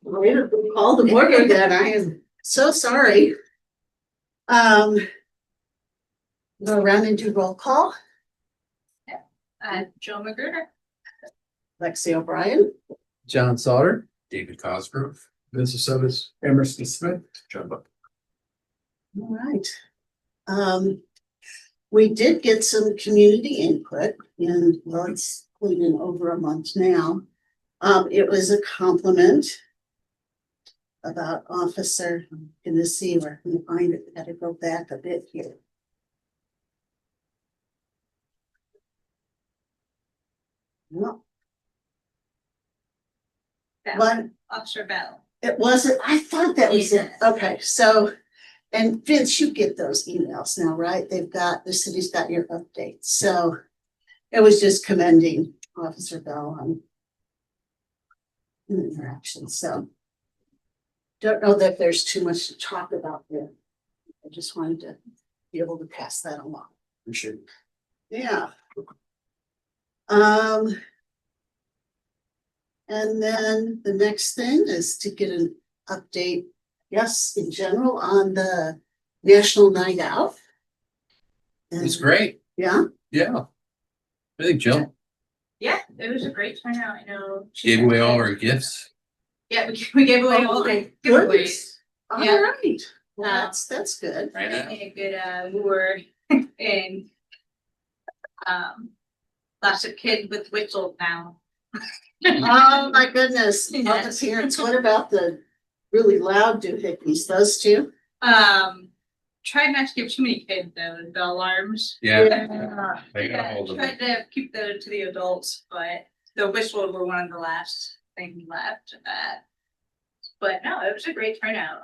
We'll call the order then. I am so sorry. Go around and do roll call. Joe McGruder. Lexi O'Brien. John Sauter. David Cosgrove. Vincent Sotis. Emerson Smith. John Buck. All right. We did get some community input and well, it's been over a month now. It was a compliment about Officer, I'm gonna see where I can find it. Gotta go back a bit here. No. One, Officer Bell. it wasn't, I thought that was it. Yes. Okay, so, and Vince, you get those emails now, right? They've got, the city's got your updates. So it was just commending Officer Bell on an interaction. So don't know that there's too much to talk about there. I just wanted to be able to pass that along. Appreciate it. Yeah. And then the next thing is to get an update, yes, in general on the National Night Out. It's And- great. Yeah, Yeah. I think Jill Yeah, it was a great turnout. I know. gave away all our gifts. Yeah, we gave away Oh all my the giveaways. goodness. All Yeah. right. Well, that's good. Right now. A good we were in lots of kids with whistles now. Oh, my goodness. All the Yes. parents, what about the really loud doohickeys, those two? Tried not to give too many kids those bell alarms. Yeah. I got Yeah, hold of tried it. to keep those to the adults, but the whistles were one of the last things left. But no, it was a great turnout.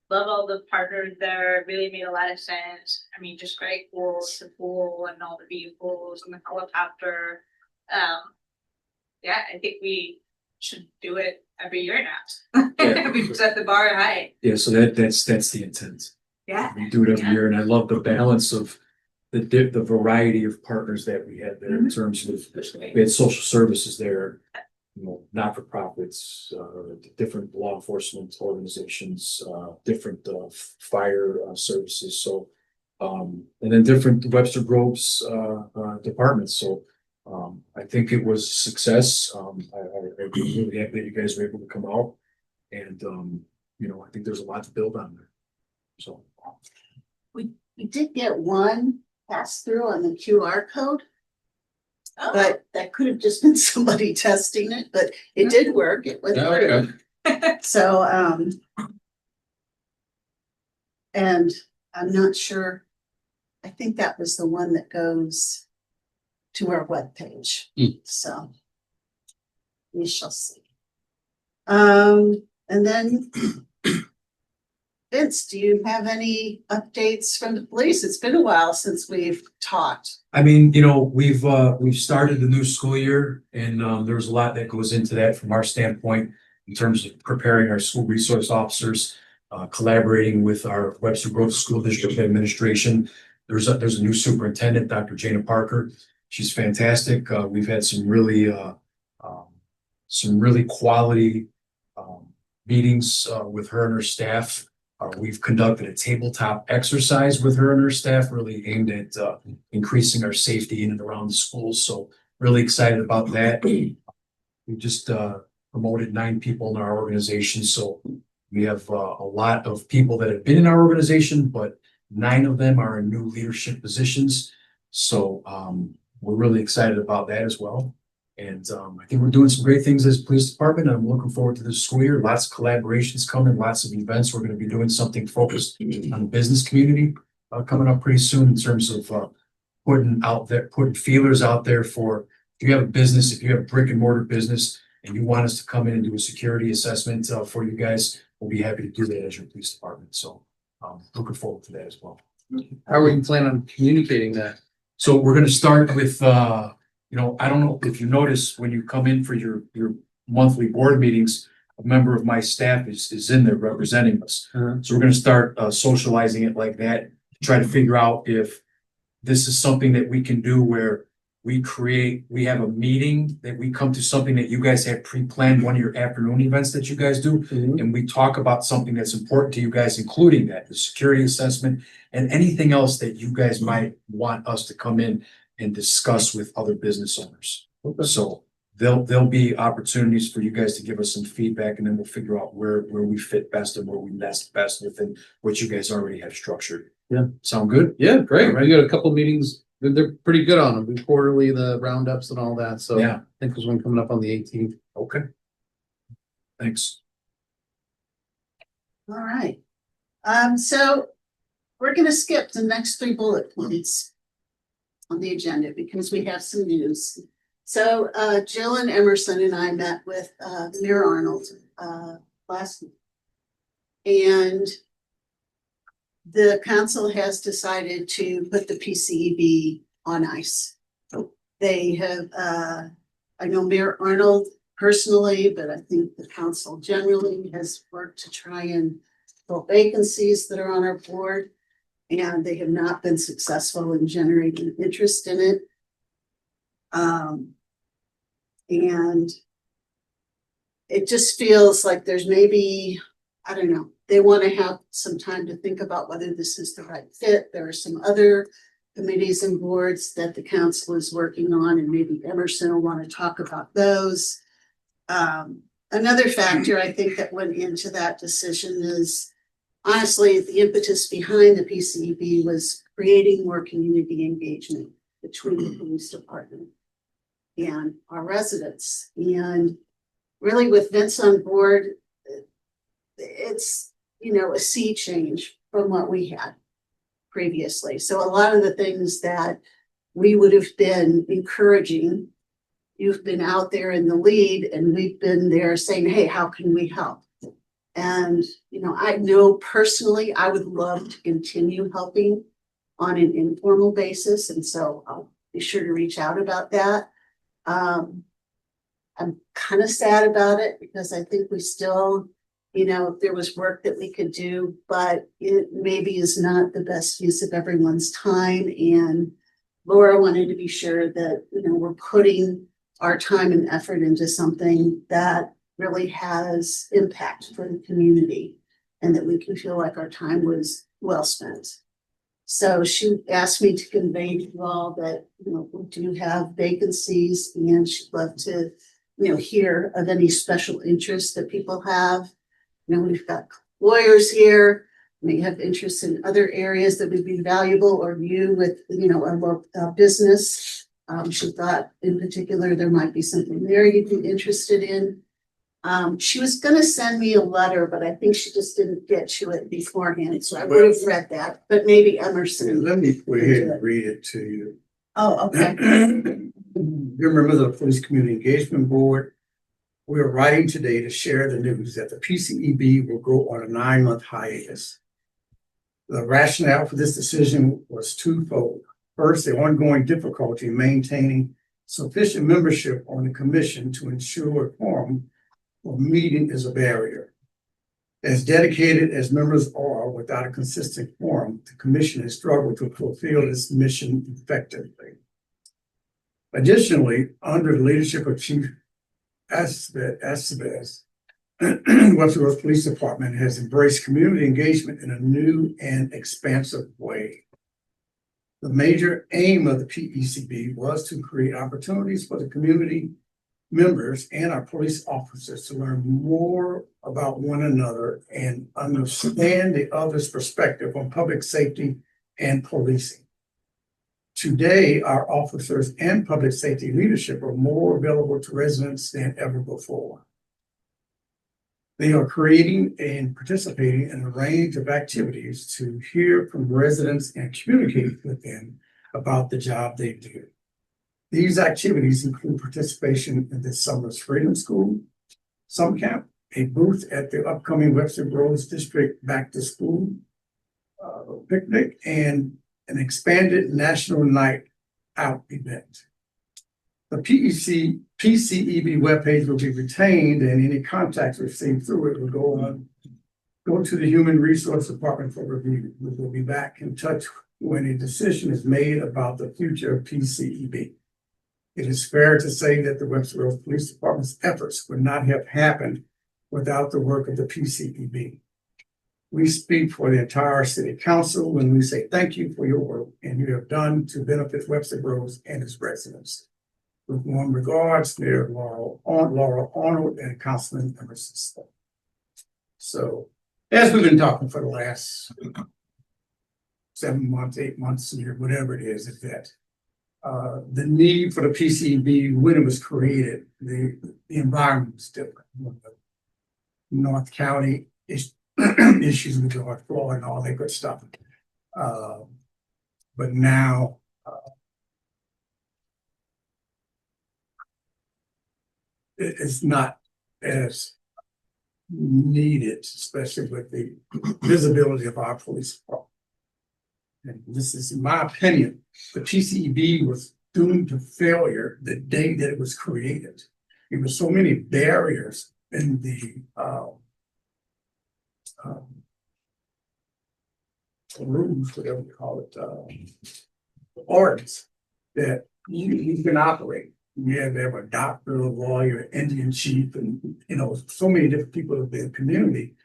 Love all the partners there. It really made a lot of sense. I mean, just great cool, the pool and all the vehicles and the helicopter. Yeah, I think we should do it every year now. Yeah. We set the bar high. Yeah, so that's the intent. Yeah. We do it every Yeah. year, and I love the balance of the variety of partners that we had there in terms of, we had social services there. You know, not-for-profits, different law enforcement organizations, different fire services, so. And then different Webster Groves departments, so. I think it was a success. I'd be really happy that you guys were able to come out. And, you know, I think there's a lot to build on there. So. We did get one pass through on the QR code, Oh, but that could have just been somebody testing it, but it did work. It went Oh, through. okay. So, and I'm not sure. I think that was the one that goes to our webpage. Hmm. So we shall see. And then Vince, do you have any updates from the police? It's been a while since we've talked. I mean, you know, we've started the new school year, and there's a lot that goes into that from our standpoint in terms of preparing our school resource officers, collaborating with our Webster Grove School District administration. There's a new superintendent, Dr. Jana Parker. She's fantastic. We've had some really quality meetings with her and her staff. We've conducted a tabletop exercise with her and her staff, really aimed at increasing our safety in and around the schools. So really excited about that. We just promoted 9 people in our organization. So we have a lot of people that have been in our organization, but 9 of them are in new leadership positions. So we're really excited about that as well. And I think we're doing some great things as a police department. I'm looking forward to this school year. Lots of collaborations coming, lots of events. We're going to be doing something focused on the business community coming up pretty soon in terms of putting feelers out there for, if you have a business, if you have a brick and mortar business and you want us to come in and do a security assessment for you guys, we'll be happy to do that as your police department. So looking forward to that as well. How are you planning on communicating that? So we're going to start with you know, I don't know if you notice when you come in for your monthly board meetings, a member of my staff is in there representing us. Uh-huh. So we're gonna start socializing it like that, to try to figure out if this is something that we can do where we have a meeting that we come to something that you guys have pre-planned, one of your afternoon events that you guys do. And we talk about something that's important to you guys, including that, the security assessment and anything else that you guys might want us to come in and discuss with other business owners. So there'll be opportunities for you guys to give us some feedback, and then we'll figure out where we fit best and where we nest best within what you guys already have structured. Yeah. Sound good? Yeah, great. We got a couple meetings. They're pretty good on them. Quarterly, the roundups and all that. So Yeah. I think there's one coming up on the 18th. Okay. Thanks. All right. So we're gonna skip the next 3 bullet points on the agenda because we have some news. So Jill and Emerson and I met with Mayor Arnold last week. And the council has decided to put the PCEB on ice. They have, I know Mayor Arnold personally, but I think the council generally has worked to try and fill vacancies that are on our board. And they have not been successful in generating interest in it. And it just feels like there's maybe, I don't know, they want to have some time to think about whether this is the right fit. There are some other committees and boards that the council is working on, and maybe Emerson will want to talk about those. Another factor I think that went into that decision is, honestly, the impetus behind the PCEB was creating more community engagement between the police department and our residents. And really with Vince on board, it's, you know, a sea change from what we had previously. So a lot of the things that we would have been encouraging, you've been out there in the lead, and we've been there saying, hey, how can we help? And, you know, I know personally, I would love to continue helping on an informal basis. And so I'll be sure to reach out about that. I'm kind of sad about it because I think we still, you know, if there was work that we could do, but it maybe is not the best use of everyone's time. And Laura wanted to be sure that, you know, we're putting our time and effort into something that really has impact for the community and that we can feel like our time was well spent. So she asked me to convey to you all that, you know, we do have vacancies and she'd love to, you know, hear of any special interests that people have. You know, we've got lawyers here, may have interests in other areas that would be valuable, or you with, you know, a business. She thought in particular there might be something there you'd be interested in. She was gonna send me a letter, but I think she just didn't get to it beforehand, so I would have read that, but maybe Emerson. Let me go ahead and read it to you. Oh, okay. Dear members of the Police Community Engagement Board, we are writing today to share the news that the PCEB will go on a 9-month hiatus. The rationale for this decision was twofold. First, the ongoing difficulty in maintaining sufficient membership on the commission to ensure a quorum for meeting is a barrier. As dedicated as members are, without a consistent quorum, the commission has struggled to fulfill its mission effectively. Additionally, under the leadership of Chief Estevez, Webster Groves Police Department has embraced community engagement in a new and expansive way. The major aim of the PECB was to create opportunities for the community members and our police officers to learn more about one another and understand the other's perspective on public safety and policing. Today, our officers and public safety leadership are more available to residents than ever before. They are creating and participating in a range of activities to hear from residents and communicate with them about the job they do. These activities include participation in this summer's Freedom School, Summer Camp, a booth at the upcoming Webster Groves District Back to School picnic, and an expanded National Night Out event. The PCEB webpage will be retained, and any contacts received through it will go to the Human Resource Department for review. We will be back in touch when a decision is made about the future of PCEB. It is fair to say that the Webster Groves Police Department's efforts would not have happened without the work of the PCPB. We speak for the entire city council when we say thank you for your work and you have done to benefit Webster Groves and its residents. With warm regards, Mayor Laurel Arnold and Councilman Emerson Sloan. So, as we've been talking for the last 7 months, 8 months, year, whatever it is that the need for the PCB when it was created, the environment was different. North County issues with George Floyd and all that good stuff. But now it's not as needed, especially with the visibility of our police department. And this is, in my opinion, the PCEB was doomed to failure the day that it was created. There were so many barriers in the rules, whatever you call it, ordinance that you can operate. You have to have a doctor, a lawyer, Indian chief, and so many different people in the community,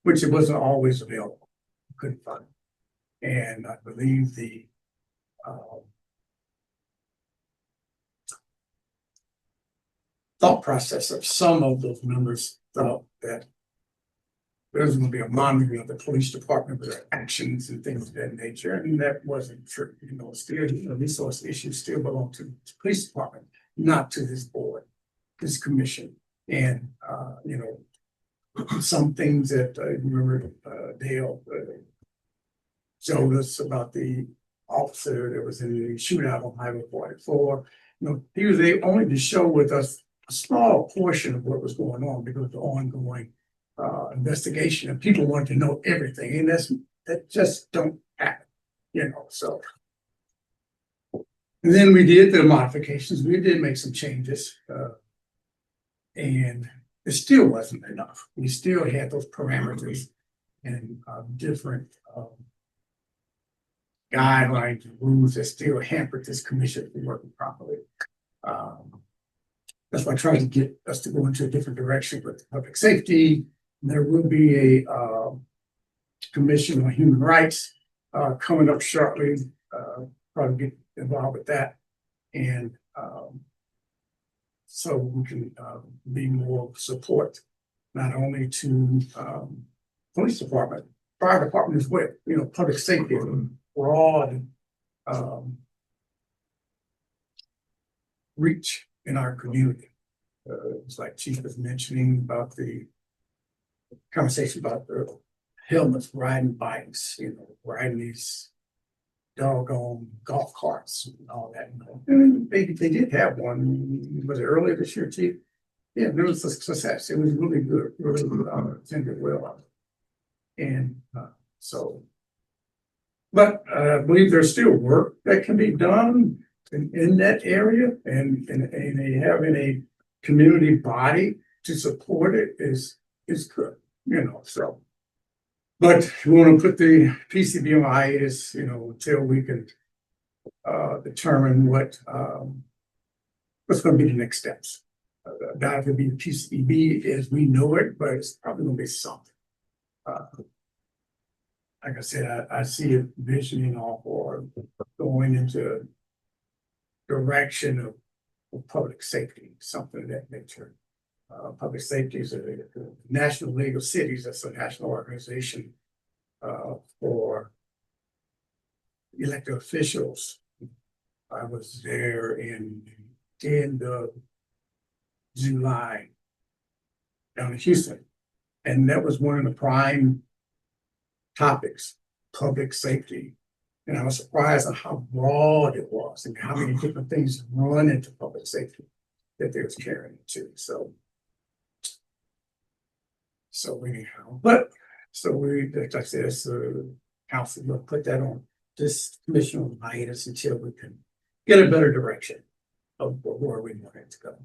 which it wasn't always available. Couldn't find it. And I believe the thought process of some of those members thought that there was going to be a monitoring of the police department with their actions and things of that nature, and that wasn't true. Still, resource issues still belong to the police department, not to this board, this commission. And some things that I remember Dale showed us about the officer that was in the shootout on Highway 44. He was only to show with us a small portion of what was going on because of the ongoing investigation, and people wanted to know everything, and that just don't happen, so. And then we did the modifications, we did make some changes, and it still wasn't enough. We still had those parameters and different guidelines and rules that still hampered this commission from working properly. That's why I tried to get us to go into a different direction with public safety. There will be a commission on human rights coming up shortly. Probably get involved with that, and so we can be more support not only to police department, fire department as well. Public safety is a broad reach in our community. It's like Chief was mentioning about the conversation about the helmets, riding bikes, riding these doggone golf carts and all that. And they did have one. Was it earlier this year, Chief? Yeah, there was a success. It was really good, really attended well. And but I believe there's still work that can be done in that area, and having a community body to support it is good, so. But we want to put the PCB on hiatus, until we can determine what's going to be the next steps. Not going to be the PCB as we know it, but it's probably going to be something. Like I said, I see it visioning off or going into direction of public safety, something of that nature. Public safety is a National League of Cities. That's a national organization for elected officials. I was there in the end of July down in Houston, and that was one of the prime topics, public safety. And I was surprised at how broad it was and how many different things run into public safety that they was carrying to. So anyhow, like I said, council will put that on this commission on hiatus until we can get a better direction of where we want it to go.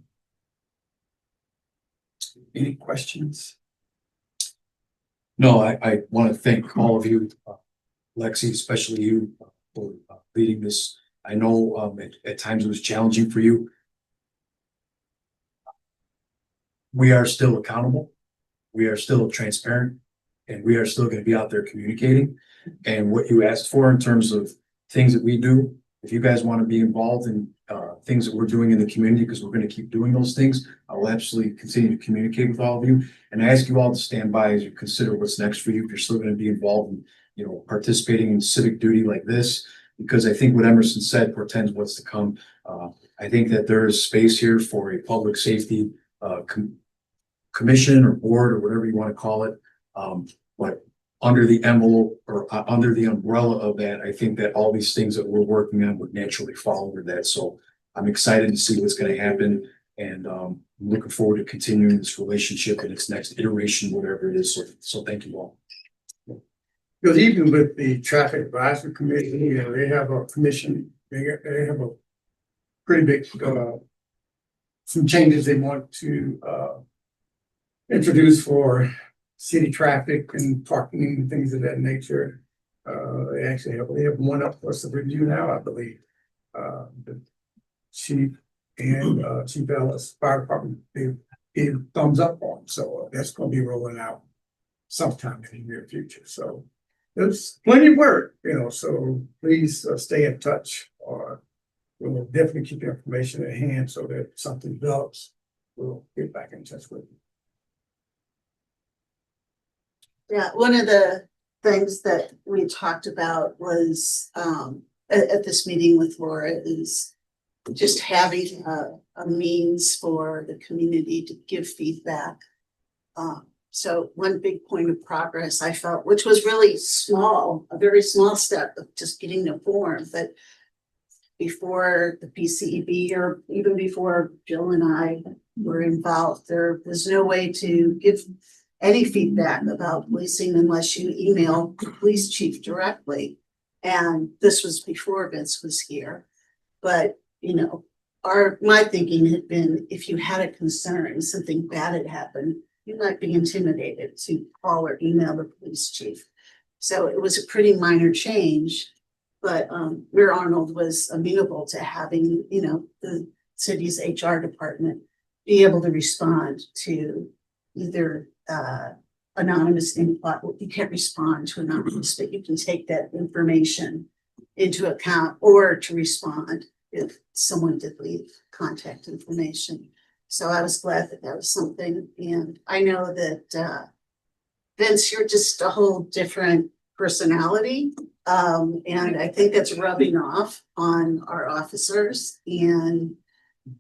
Any questions? No, I want to thank all of you, Lexi, especially you, for leading this. I know at times it was challenging for you. we are still accountable. We are still transparent and we are still going to be out there communicating. And what you asked for in terms of things that we do, if you guys want to be involved in things that we're doing in the community, because we're going to keep doing those things, I will absolutely continue to communicate with all of you. And I ask you all to stand by as you consider what's next for you. If you're still going to be involved in, you know, participating in civic duty like this, because I think what Emerson said portends what's to come. I think that there is space here for a public safety commission or board or whatever you want to call it. But under the envelope or under the umbrella of that, I think that all these things that we're working on would naturally fall under that. So I'm excited to see what's going to happen. And I'm looking forward to continuing this relationship in its next iteration, whatever it is. So thank you all. Because even with the traffic advisory committee, you know, they have a commission, they have a pretty big, some changes they want to, introduce for city traffic and parking and things of that nature. They have one up for us to review now, I believe. The chief and Chief Ellis Fire Department, they gave thumbs up on, so that's gonna be rolling out sometime in the near future, so. There's plenty of work, you know, so please stay in touch, or we'll definitely keep your information at hand so that if something develops, we'll get back in touch with you. Yeah, one of the things that we talked about was at this meeting with Laura is just having a means for the community to give feedback. So one big point of progress I felt, which was really small, a very small step of just getting the form, but before the PCEB or even before Jill and I were involved, there was no way to give any feedback about policing unless you email the police chief directly. And this was before Vince was here. But, you know, my thinking had been, if you had a concern, something bad had happened, you might be intimidated to call or email the police chief. So it was a pretty minor change, but Mayor Arnold was amenable to having, you know, the city's HR department be able to respond to either anonymous input. You can't respond to anonymous, but you can take that information into account or to respond if someone did leave contact information. So I was glad that that was something. And I know that Vince, you're just a whole different personality. And I think that's rubbing off on our officers. And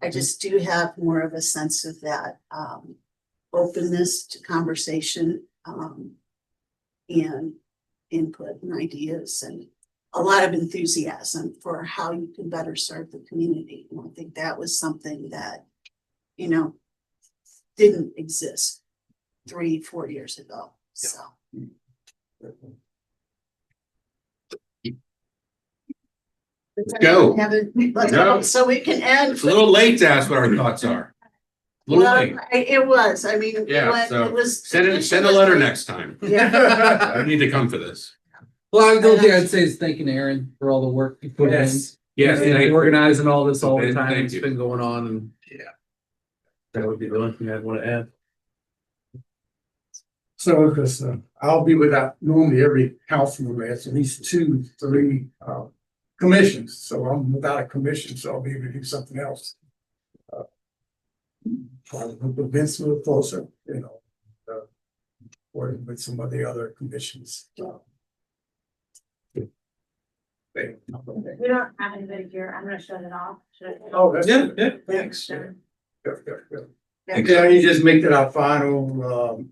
I just do have more of a sense of that openness to conversation and input and ideas and a lot of enthusiasm for how you can better serve the community. And I think that was something that, you know, didn't exist 3-4 years ago. So. Let's go. Let's Yeah. go. So we can end. It's a little late to ask what our thoughts are. A little Well, late. it was, I mean. Yeah, so it was. Send a letter next time. Yeah. I need to come for this. Well, the only thing I'd say is thanking Aaron for all the work you put in. Yes. Yes, And thank you. organizing all this all the time. Thank It's you. been going on and. Yeah. That would be the only thing I'd want to add. So, because I'll be without, normally every council member has at least 2-3 commissions, so I'm without a commission, so I'll be able to do something else. Probably with Vince a little closer, you know, or with some of the other commissions. We don't have anybody here. I'm gonna shut it off. Should I? Oh, that's. Yeah, thanks. Good. Yeah, you just make that our final